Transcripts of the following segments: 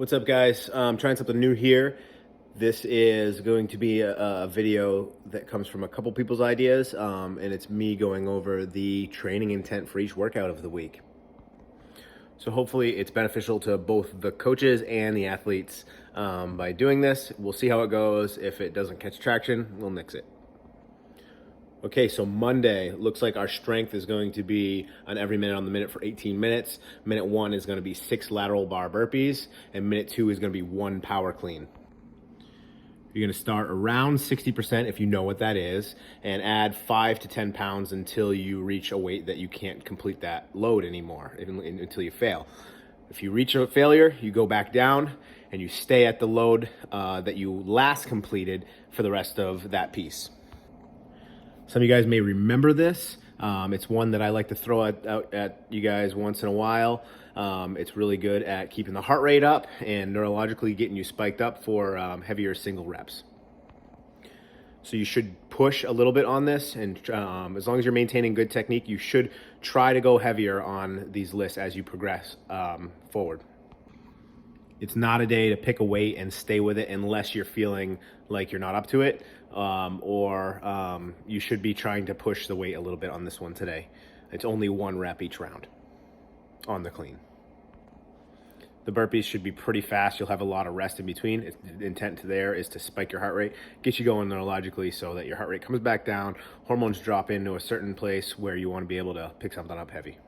What's up, guys? Trying something new here. This is going to be a video that comes from a couple people's ideas, and it's me going over the training intent for each workout of the week. So hopefully it's beneficial to both the coaches and the athletes by doing this. We'll see how it goes. If it doesn't catch traction, we'll nix it. Okay, so Monday, looks like our strength is going to be on every minute on the minute for 18 minutes. Minute 1 is going to be 6 lateral bar burpees, and minute 2 is going to be 1 power clean. You're going to start around 60% if you know what that is, and add 5 to 10 pounds until you reach a weight that you can't complete that load anymore, until you fail. If you reach a failure, you go back down, and you stay at the load that you last completed for the rest of that piece. Some of you guys may remember this. It's one that I like to throw out at you guys once in a while. It's really good at keeping the heart rate up and neurologically getting you spiked up for heavier single reps. So you should push a little bit on this, and as long as you're maintaining good technique, you should try to go heavier on these lists as you progress forward. It's not a day to pick a weight and stay with it unless you're feeling like you're not up to it, or you should be trying to push the weight a little bit on this one today. It's only 1 rep each round on the clean. The burpees should be pretty fast. You'll have a lot of rest in between. The intent there is to spike your heart rate, get you going neurologically so that your heart rate comes back down, hormones drop into a certain place where you want to be able to pick something up heavy.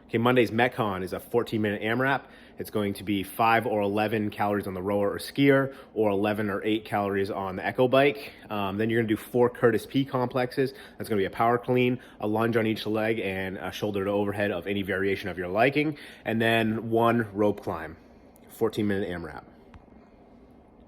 Okay, Monday's Metcon is a 14-minute AMRAP. It's going to be 5 or 11 calories on the rower or skier, or 11 or 8 calories on the Echo bike. Then you're gonna do 4 Curtis P complexes. That's gonna be a power clean, a lunge on each leg, and a shoulder to overhead of any variation of your liking. And then 1 rope climb, 14-minute AMRAP.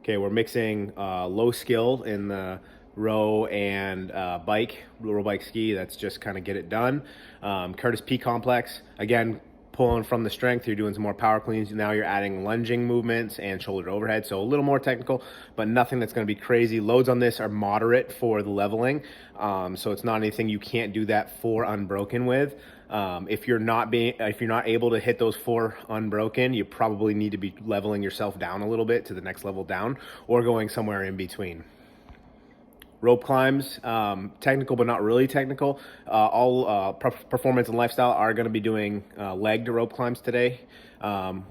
Okay, we're mixing low skill in the row and row bike ski. That's just kind of get it done. Curtis P complex, again, pulling from the strength. You're doing some more power cleans. Now you're adding lunging movements and shoulder to overhead, so a little more technical, but nothing that's going to be crazy. Loads on this are moderate for the leveling, so it's not anything you can't do that 4 unbroken with. If you're not able to hit those 4 unbroken, you probably need to be leveling yourself down a little bit to the next level down, or going somewhere in between. Rope climbs, technical but not really technical. All performance and lifestyle are going to be doing legged rope climbs today.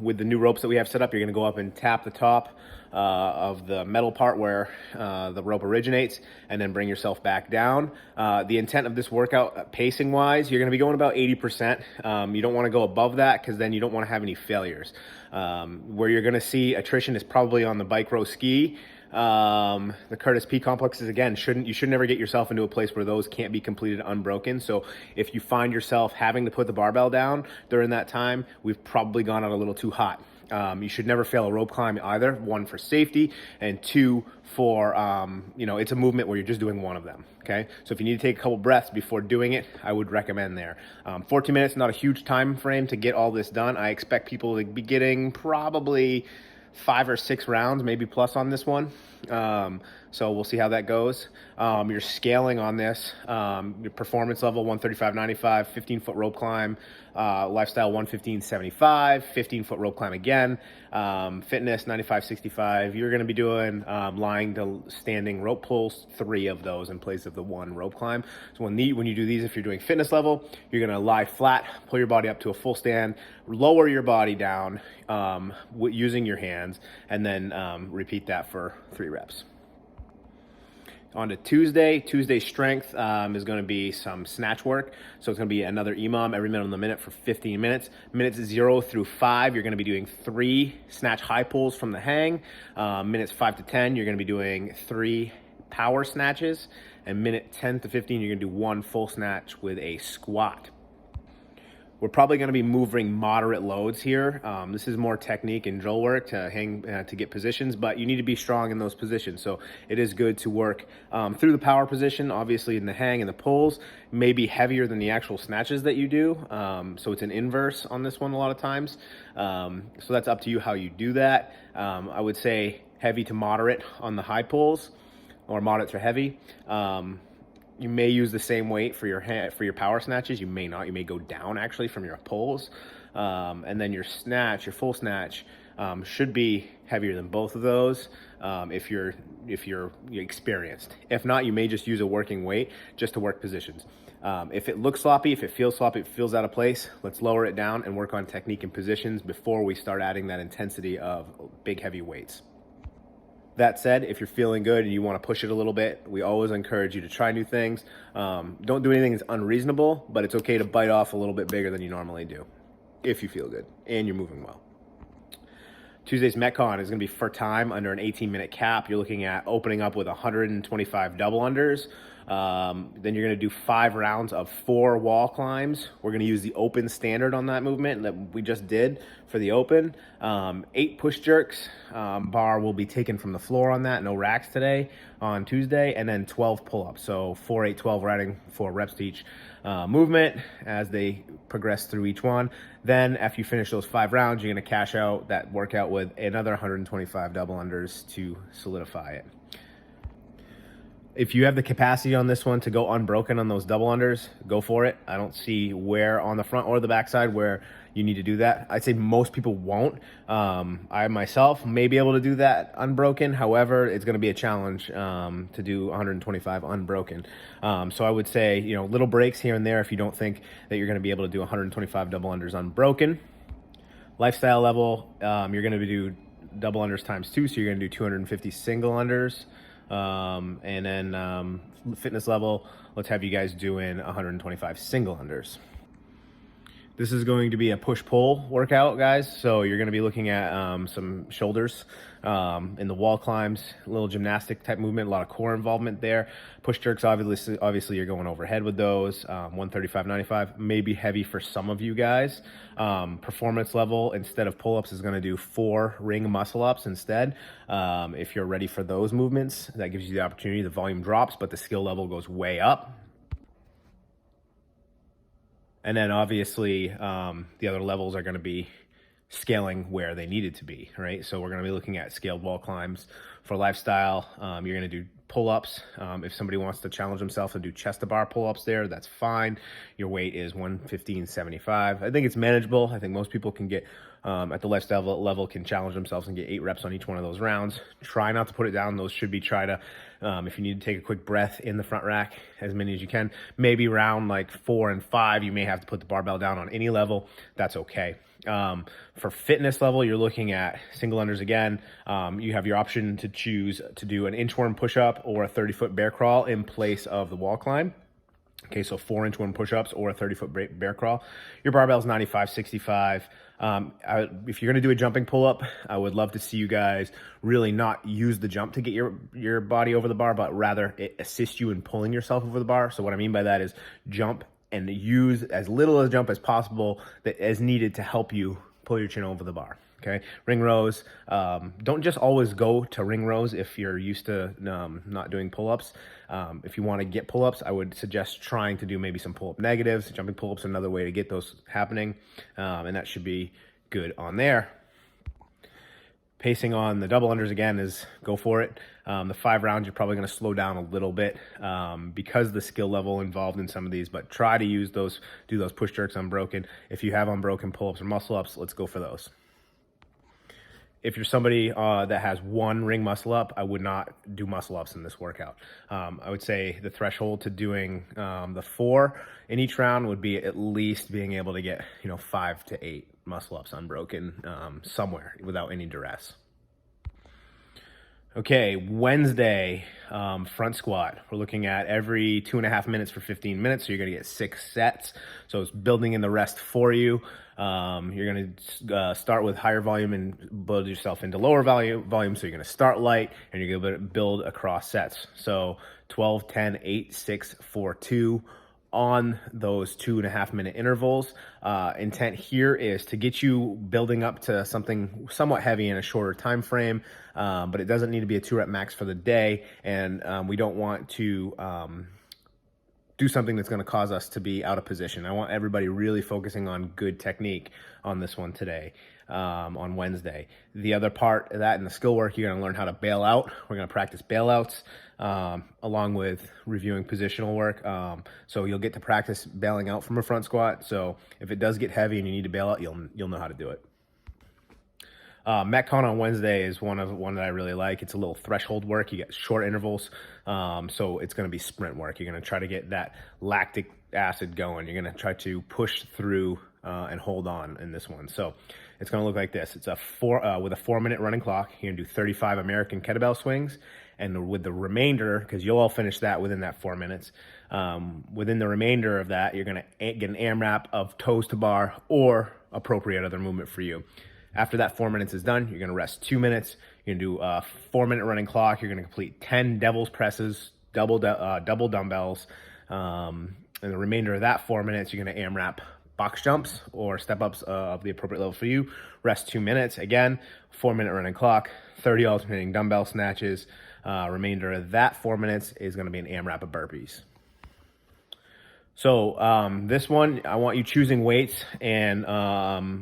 With the new ropes that we have set up, you're going to go up and tap the top of the metal part where the rope originates, and then bring yourself back down. The intent of this workout, pacing wise, you're going to be going about 80%. You don't want to go above that, because then you don't want to have any failures. Where you're going to see attrition is probably on the bike row ski. The Curtis P complexes, again, you should never get yourself into a place where those can't be completed unbroken. So if you find yourself having to put the barbell down during that time, we've probably gone out a little too hot. You should never fail a rope climb either. 1, for safety, and 2, for, it's a movement where you're just doing one of them. Okay. So if you need to take a couple breaths before doing it, I would recommend there. 14 minutes, not a huge time frame to get all this done. I expect people to be getting probably 5 or 6 rounds, maybe plus on this one. So we'll see how that goes. You're scaling on this. Your performance level 135.95, 15-foot rope climb, lifestyle 115.75, 15-foot rope climb again, fitness 95.65. You're going to be doing lying to standing rope pulls, 3 of those in place of the 1 rope climb. So when you do these, if you're doing fitness level, you're going to lie flat, pull your body up to a full stand, lower your body down using your hands, and then repeat that for 3 reps. On to Tuesday. Tuesday's strength is going to be some snatch work. So it's going to be another EMOM every minute on the minute for 15 minutes. Minutes 0 through 5, you're going to be doing 3 snatch high pulls from the hang. Minutes 5 to 10, you're going to be doing 3 power snatches. And minute 10 to 15, you're going to do 1 full snatch with a squat. We're probably going to be moving moderate loads here. This is more technique and drill work to hang to get positions, but you need to be strong in those positions. So it is good to work through the power position, obviously in the hang and the pulls, maybe heavier than the actual snatches that you do. So it's an inverse on this one a lot of times. So that's up to you how you do that. I would say heavy to moderate on the high pulls, or moderate to heavy. You may use the same weight for your power snatches. You may not. You may go down actually from your pulls. And then your snatch, your full snatch, should be heavier than both of those if you're experienced. If not, you may just use a working weight just to work positions. If it looks sloppy, if it feels sloppy, if it feels out of place, let's lower it down and work on technique and positions before we start adding that intensity of big heavy weights. That said, if you're feeling good and you want to push it a little bit, we always encourage you to try new things. Don't do anything that's unreasonable, but it's okay to bite off a little bit bigger than you normally do if you feel good and you're moving well. Tuesday's Metcon is going to be for time under an 18-minute cap. You're looking at opening up with 125 double unders. Then you're going to do 5 rounds of 4 wall climbs. We're going to use the open standard on that movement that we just did for the open. 8 push jerks. Bar will be taken from the floor on that. No racks today on Tuesday. And then 12 pull-ups. So 4, 8, 12 riding 4 reps to each movement as they progress through each one. Then after you finish those 5 rounds, you're going to cash out that workout with another 125 double unders to solidify it. If you have the capacity on this one to go unbroken on those double unders, go for it. I don't see where on the front or the backside where you need to do that. I'd say most people won't. I myself may be able to do that unbroken. However, it's going to be a challenge to do 125 unbroken. So I would say, little breaks here and there if you don't think that you're going to be able to do 125 double unders unbroken. Lifestyle level, you're going to do double unders times 2, so you're going to do 250 single unders. And then fitness level, let's have you guys doing 125 single unders. This is going to be a push-pull workout, guys. So you're going to be looking at some shoulders in the wall climbs, a little gymnastic type movement, a lot of core involvement there. Push jerks, obviously you're going overhead with those. 135/95 may be heavy for some of you guys. Performance level, instead of pull-ups, is going to do 4 ring muscle-ups instead. If you're ready for those movements, that gives you the opportunity. The volume drops, but the skill level goes way up. And then obviously the other levels are going to be scaling where they needed to be, right? So we're going to be looking at scaled wall climbs for lifestyle. You're going to do pull-ups. If somebody wants to challenge themselves and do chest to bar pull-ups there, that's fine. Your weight is 115/75. I think it's manageable. I think most people can get at the lifestyle level can challenge themselves and get 8 reps on each one of those rounds. Try not to put it down. Those should be try to, if you need to take a quick breath in the front rack, as many as you can. Maybe round like 4 and 5, you may have to put the barbell down on any level. That's okay. For fitness level, you're looking at single unders again. You have your option to choose to do an inchworm push-up or a 30-foot bear crawl in place of the wall climb. Okay, so 4 inchworm push-ups or a 30-foot bear crawl. Your barbell is 95/65. If you're going to do a jumping pull-up, I would love to see you guys really not use the jump to get your body over the bar, but rather it assist you in pulling yourself over the bar. So what I mean by that is jump and use as little as jump as possible that as needed to help you pull your chin over the bar. Okay, ring rows. Don't just always go to ring rows if you're used to not doing pull-ups. If you want to get pull-ups, I would suggest trying to do maybe some pull-up negatives. Jumping pull-ups are another way to get those happening, and that should be good on there. Pacing on the double unders again is go for it. The 5 rounds, you're probably going to slow down a little bit because of the skill level involved in some of these, but try to use those, do those push jerks unbroken. If you have unbroken pull-ups or muscle-ups, let's go for those. If you're somebody that has 1 ring muscle up, I would not do muscle ups in this workout. I would say the threshold to doing the 4 in each round would be at least being able to get 5 to 8 muscle ups unbroken somewhere without any duress. Okay, Wednesday, front squat. We're looking at every 2.5 minutes for 15 minutes, so you're gonna get 6 sets. So it's building in the rest for you. You're gonna start with higher volume and build yourself into lower volume. So you're gonna start light and you're gonna build across sets. So 12, 10, 8, 6, 4, 2 on those 2.5 minute intervals. Intent here is to get you building up to something somewhat heavy in a shorter time frame, but it doesn't need to be a 2 rep max for the day. And we don't want to do something that's going to cause us to be out of position. I want everybody really focusing on good technique on this one today. on Wednesday. The other part of that in the skill work, you're going to learn how to bail out. We're going to practice bailouts along with reviewing positional work. So you'll get to practice bailing out from a front squat. So if it does get heavy and you need to bail out, you'll know how to do it. Metcon on Wednesday is one that I really like. It's a little threshold work. You get short intervals, so it's going to be sprint work. You're going to try to get that lactic acid going. You're going to try to push through and hold on in this one. So it's going to look like this. It's with a 4-minute running clock. You're going to do 35 American kettlebell swings, and with the remainder, because you'll all finish that within that 4 minutes. Within the remainder of that, you're going to get an AMRAP of toes to bar or appropriate other movement for you. After that 4 minutes is done, you're going to rest 2 minutes. You're going to do a 4-minute running clock. You're going to complete 10 devil's presses, double dumbbells. And the remainder of that 4 minutes, you're going to AMRAP box jumps or step ups of the appropriate level for you. Rest 2 minutes. Again, 4-minute running clock, 30 alternating dumbbell snatches. Remainder of that 4 minutes is going to be an AMRAP of burpees. So this one, I want you choosing weights and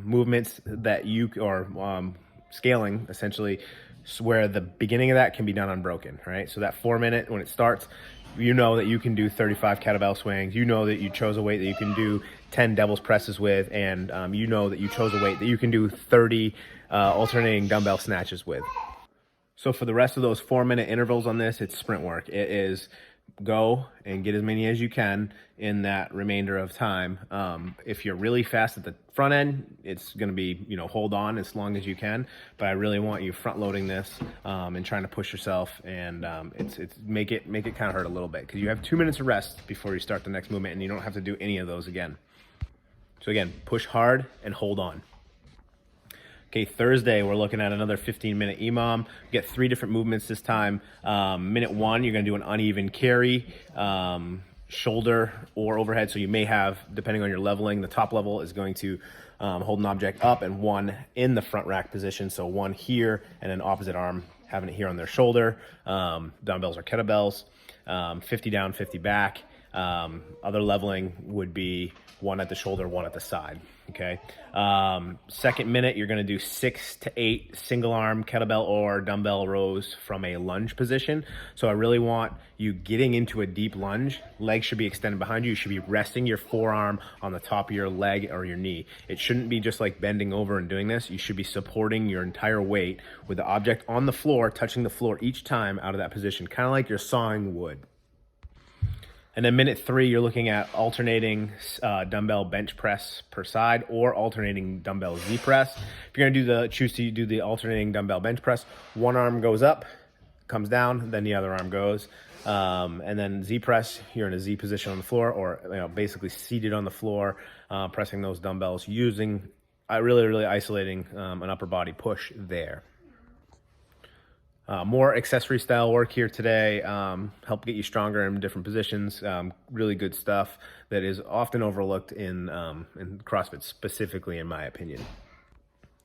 movements that scaling essentially, where the beginning of that can be done unbroken, right? So that 4 minute, when it starts, you know that you can do 35 kettlebell swings. You know that you chose a weight that you can do 10 devil's presses with, and you know that you chose a weight that you can do 30 alternating dumbbell snatches with. So for the rest of those 4-minute intervals on this, it's sprint work. It is go and get as many as you can in that remainder of time. If you're really fast at the front end, it's going to be, hold on as long as you can. But I really want you front loading this and trying to push yourself, and it's make it kind of hurt a little bit, because you have 2 minutes of rest before you start the next movement, and you don't have to do any of those again. So again, push hard and hold on. Okay, Thursday, we're looking at another 15-minute EMOM. Get 3 different movements this time. Minute 1, you're going to do an uneven carry, shoulder or overhead. So you may have, depending on your leveling, the top level is going to hold an object up and one in the front rack position. So one here and an opposite arm having it here on their shoulder. Dumbbells or kettlebells. 50 down, 50 back. Other leveling would be one at the shoulder, one at the side. Okay. Second minute, you're going to do 6 to 8 single arm kettlebell or dumbbell rows from a lunge position. So I really want you getting into a deep lunge. Legs should be extended behind you. You should be resting your forearm on the top of your leg or your knee. It shouldn't be just like bending over and doing this. You should be supporting your entire weight with the object on the floor, touching the floor each time out of that position, kind of like you're sawing wood. And then minute 3, you're looking at alternating dumbbell bench press per side or alternating dumbbell Z press. If you're going to choose to do the alternating dumbbell bench press, one arm goes up, comes down, then the other arm goes. And then Z press, you're in a Z position on the floor, or basically seated on the floor, pressing those dumbbells using really isolating an upper body push there. More accessory style work here today, help get you stronger in different positions. Really good stuff that is often overlooked in CrossFit, specifically in my opinion.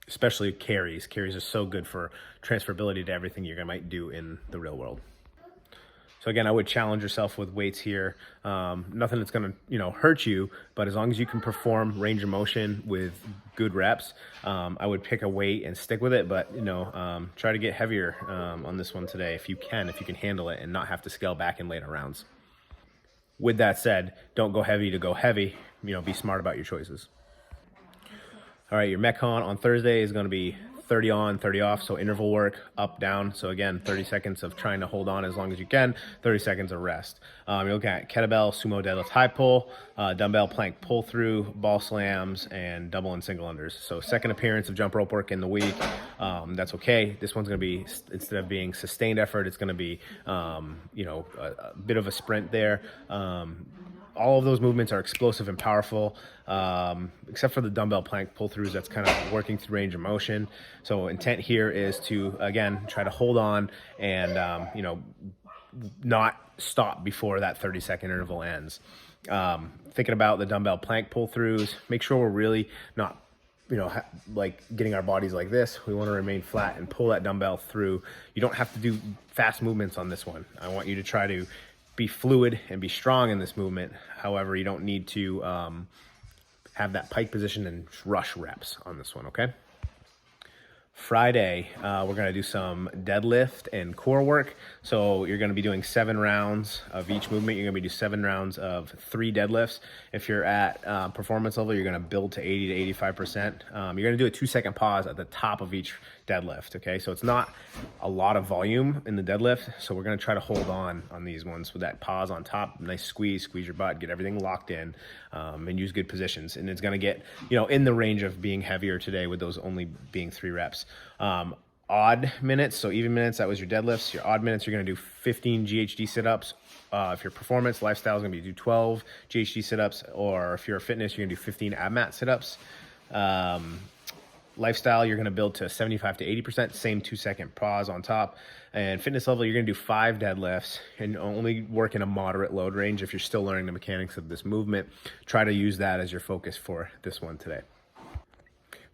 Especially carries. Carries are so good for transferability to everything you might do in the real world. So again, I would challenge yourself with weights here. Nothing that's going to hurt you, but as long as you can perform range of motion with good reps, I would pick a weight and stick with it. But try to get heavier on this one today if you can handle it and not have to scale back in later rounds. With that said, don't go heavy to go heavy. Be smart about your choices. All right, your Metcon on Thursday is going to be 30 on, 30 off, so interval work, up, down. So again, 30 seconds of trying to hold on as long as you can, 30 seconds of rest. You're looking at kettlebell, sumo deadlift, high pull, dumbbell plank pull through, ball slams, and double and single unders. So second appearance of jump rope work in the week. That's okay. This one's going to be, instead of being sustained effort, it's going to be, a bit of a sprint there. All of those movements are explosive and powerful, except for the dumbbell plank pull-throughs. That's kind of working through range of motion. So intent here is to, again, try to hold on and, not stop before that 30-second interval ends. Thinking about the dumbbell plank pull-throughs, make sure we're really not, like getting our bodies like this. We want to remain flat and pull that dumbbell through. You don't have to do fast movements on this one. I want you to try to be fluid and be strong in this movement. However, you don't need to have that pike position and rush reps on this one, okay? Friday, we're going to do some deadlift and core work. So you're going to be doing 7 rounds of each movement. You're going to be doing 7 rounds of 3 deadlifts. If you're at performance level, you're going to build to 80 to 85%. You're going to do a 2-second pause at the top of each deadlift. Okay, so it's not a lot of volume in the deadlift. So we're going to try to hold on these ones with that pause on top. Nice squeeze your butt, get everything locked in, and use good positions. And it's going to get, in the range of being heavier today with those only being 3 reps. Odd minutes, so even minutes, that was your deadlifts. Your odd minutes, you're going to do 15 Ghd Sit Ups. If you're performance, lifestyle is going to be do 12 Ghd Sit Ups, or if you're a fitness, you're going to do 15 ab mat sit ups. Lifestyle, you're going to build to 75 to 80%, same 2-second pause on top. And fitness level, you're going to do 5 deadlifts and only work in a moderate load range. If you're still learning the mechanics of this movement, try to use that as your focus for this one today.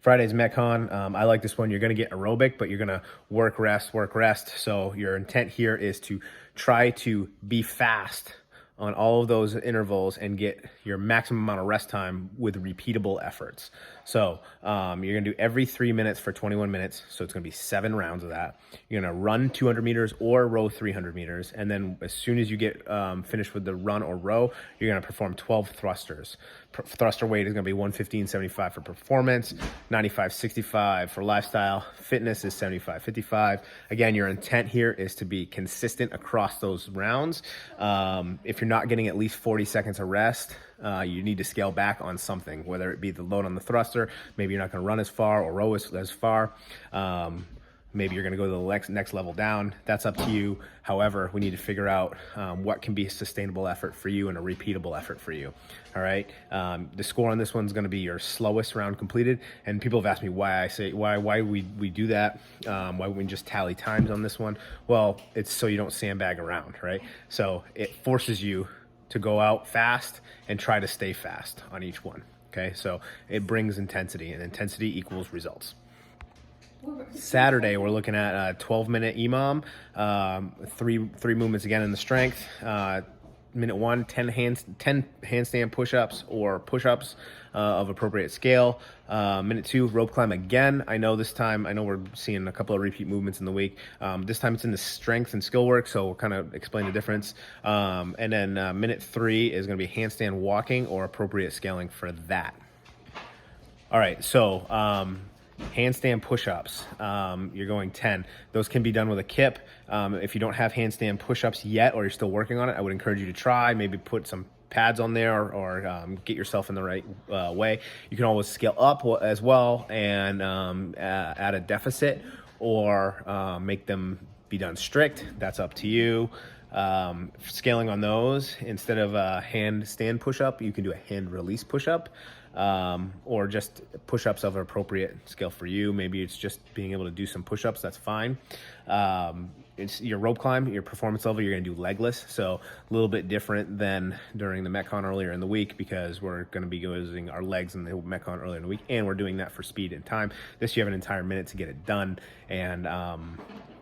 Friday's Metcon. I like this one. You're going to get aerobic, but you're going to work, rest. So your intent here is to try to be fast on all of those intervals and get your maximum amount of rest time with repeatable efforts. So you're gonna do every 3 minutes for 21 minutes. So it's gonna be 7 rounds of that. You're gonna run 200 meters or row 300 meters. And then as soon as you get finished with the run or row, you're gonna perform 12 thrusters. Thruster weight is gonna be 115.75 for performance, 95.65 for lifestyle. Fitness is 75.55. Again, your intent here is to be consistent across those rounds. If you're not getting at least 40 seconds of rest, you need to scale back on something, whether it be the load on the thruster. Maybe you're not going to run as far or row as far. Maybe you're going to go to the next level down. That's up to you. However, we need to figure out what can be a sustainable effort for you and a repeatable effort for you. All right. The score on this one's going to be your slowest round completed. And people have asked me why we do that. Why wouldn't we just tally times on this one? Well, it's so you don't sandbag around, right? So it forces you to go out fast and try to stay fast on each one. Okay. So it brings intensity, and intensity equals results. Saturday, we're looking at a 12-minute EMOM, three movements again in the strength. Minute 1, 10 handstand push-ups or push-ups of appropriate scale. Minute 2, rope climb again. I know we're seeing a couple of repeat movements in the week. This time it's in the strength and skill work, so we'll kind of explain the difference. And then minute 3 is going to be handstand walking or appropriate scaling for that. All right, so handstand push-ups, you're going 10. Those can be done with a kip. If you don't have handstand push-ups yet, or you're still working on it, I would encourage you to try, maybe put some pads on there, or get yourself in the right way. You can always scale up as well and add a deficit, or make them be done strict. That's up to you. Scaling on those, instead of a handstand push-up, you can do a hand release push-up. Or just push-ups of an appropriate scale for you. Maybe it's just being able to do some push-ups, that's fine. It's your rope climb, your performance level, you're gonna do legless. So a little bit different than during the Metcon earlier in the week, because we're gonna be using our legs in the Metcon earlier in the week, and we're doing that for speed and time. This, you have an entire minute to get it done. And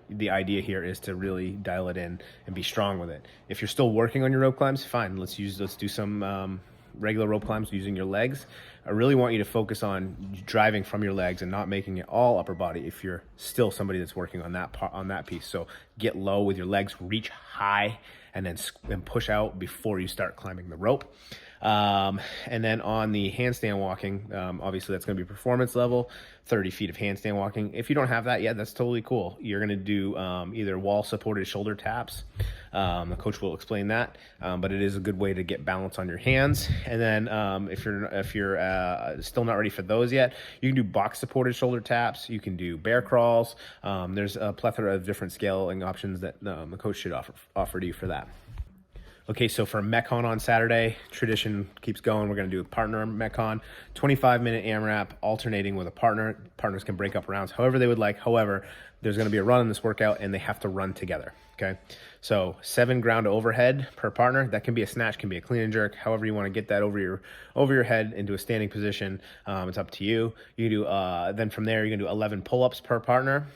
the idea here is to really dial it in and be strong with it. If you're still working on your rope climbs, fine, let's do some regular rope climbs using your legs. I really want you to focus on driving from your legs and not making it all upper body if you're still somebody that's working on that piece. So get low with your legs, reach high, and then push out before you start climbing the rope. And then on the handstand walking, obviously that's going to be performance level, 30 feet of handstand walking. If you don't have that yet, that's totally cool. You're going to do either wall supported shoulder taps. The coach will explain that, but it is a good way to get balance on your hands. And then if you're still not ready for those yet, you can do box supported shoulder taps. You can do bear crawls. There's a plethora of different scaling options that the coach should offer to you for that. Okay, so for Metcon on Saturday, tradition keeps going. We're going to do a partner Metcon, 25-minute AMRAP, alternating with a partner. Partners can break up rounds however they would like. However, there's going to be a run in this workout, and they have to run together. Okay, so 7 ground to overhead per partner. That can be a snatch, can be a clean and jerk. However you want to get that over your head into a standing position, it's up to you. You do then from there you're going to do 11 pull-ups per partner.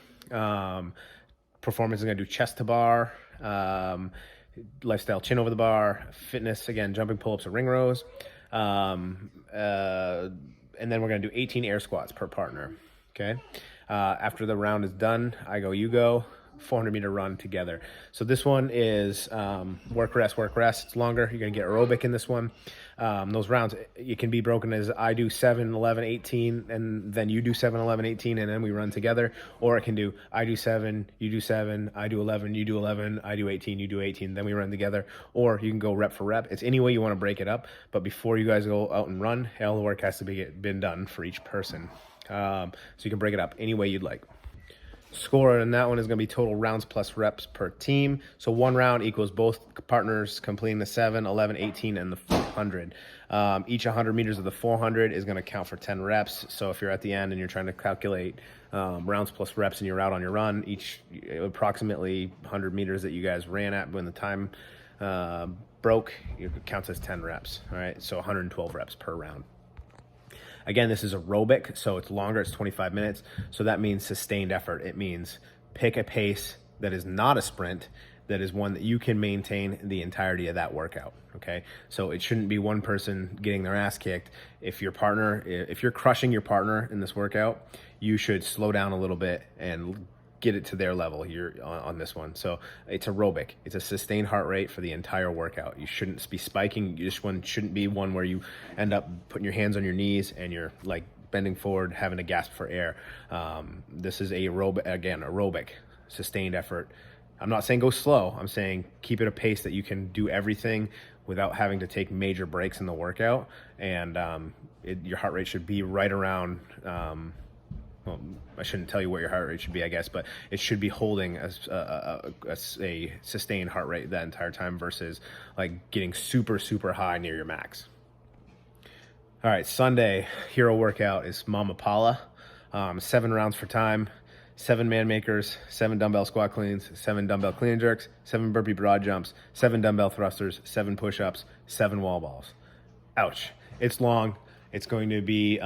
Performance is going to do chest to bar. Lifestyle chin over the bar. Fitness, again, jumping pull-ups or ring rows. And then we're going to do 18 air squats per partner. Okay. After the round is done, I go, you go, 400-meter run together. So this one is work, rest, work, rest. It's longer. You're going to get aerobic in this one. Those rounds, it can be broken as I do 7, 11, 18, and then you do 7, 11, 18, and then we run together. Or it can do I do 7, you do 7, I do 11, you do 11, I do 18, you do 18, then we run together. Or you can go rep for rep. It's any way you want to break it up. But before you guys go out and run, all the work has to be been done for each person. So you can break it up any way you'd like. Score in that one is going to be total rounds plus reps per team. So one round equals both partners completing the 7, 11, 18, and the 400. Each 100 meters of the 400 is going to count for 10 reps. So if you're at the end and you're trying to calculate rounds plus reps and you're out on your run, each approximately 100 meters that you guys ran at when the time broke, it counts as 10 reps. All right, so 112 reps per round. Again, this is aerobic, so it's longer, it's 25 minutes. So that means sustained effort. It means pick a pace that is not a sprint, that is one that you can maintain the entirety of that workout, okay? So it shouldn't be one person getting their ass kicked. If you're crushing your partner in this workout, you should slow down a little bit and get it to their level here on this one. So it's aerobic. It's a sustained heart rate for the entire workout. You shouldn't be spiking. This one shouldn't be one where you end up putting your hands on your knees and you're like bending forward, having to gasp for air. This is aerobic, sustained effort. I'm not saying go slow. I'm saying keep it a pace that you can do everything without having to take major breaks in the workout. And your heart rate should be right around, well, I shouldn't tell you what your heart rate should be, I guess, but it should be holding a sustained heart rate that entire time versus like getting super, super high near your max. All right, Sunday hero workout is Mama Paula. 7 rounds for time, 7 man makers, 7 dumbbell squat cleans, 7 dumbbell clean and jerks, 7 burpee broad jumps, 7 dumbbell thrusters, 7 push-ups, 7 wall balls. Ouch. It's long. It's going to be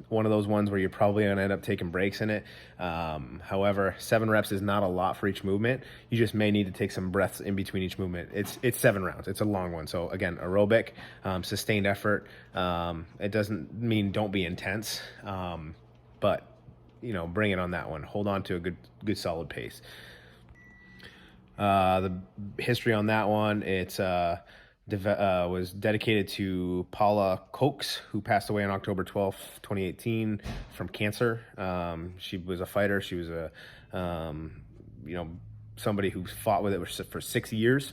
one of those ones where you're probably going to end up taking breaks in it. However, 7 reps is not a lot for each movement. You just may need to take some breaths in between each movement. It's 7 rounds. It's a long one. So again, aerobic, sustained effort. It doesn't mean don't be intense, but bring it on that one. Hold on to a good solid pace. The history on that one, it's was dedicated to Paula Coates, who passed away on October 12th, 2018 from cancer. She was a fighter. She was somebody who fought with it for 6 years.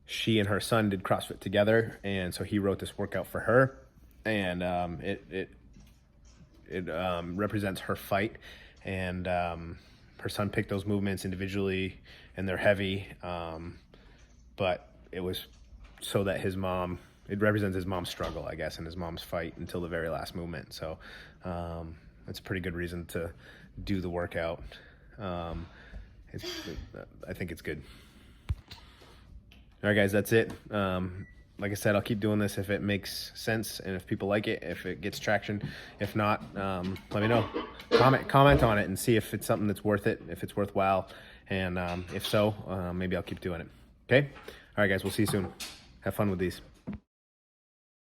She and her son did CrossFit together, and so he wrote this workout for her, and it represents her fight, and her son picked those movements individually, and they're heavy, but it was so that it represents his mom's struggle, I guess, and his mom's fight until the very last movement. So it's a pretty good reason to do the workout. I think it's good. All right, guys, that's it. Like I said, I'll keep doing this if it makes sense and if people like it, if it gets traction. If not, let me know. Comment on it and see if it's something that's worth it, if it's worthwhile. And if so, maybe I'll keep doing it. Okay? All right, guys, we'll see you soon. Have fun with these.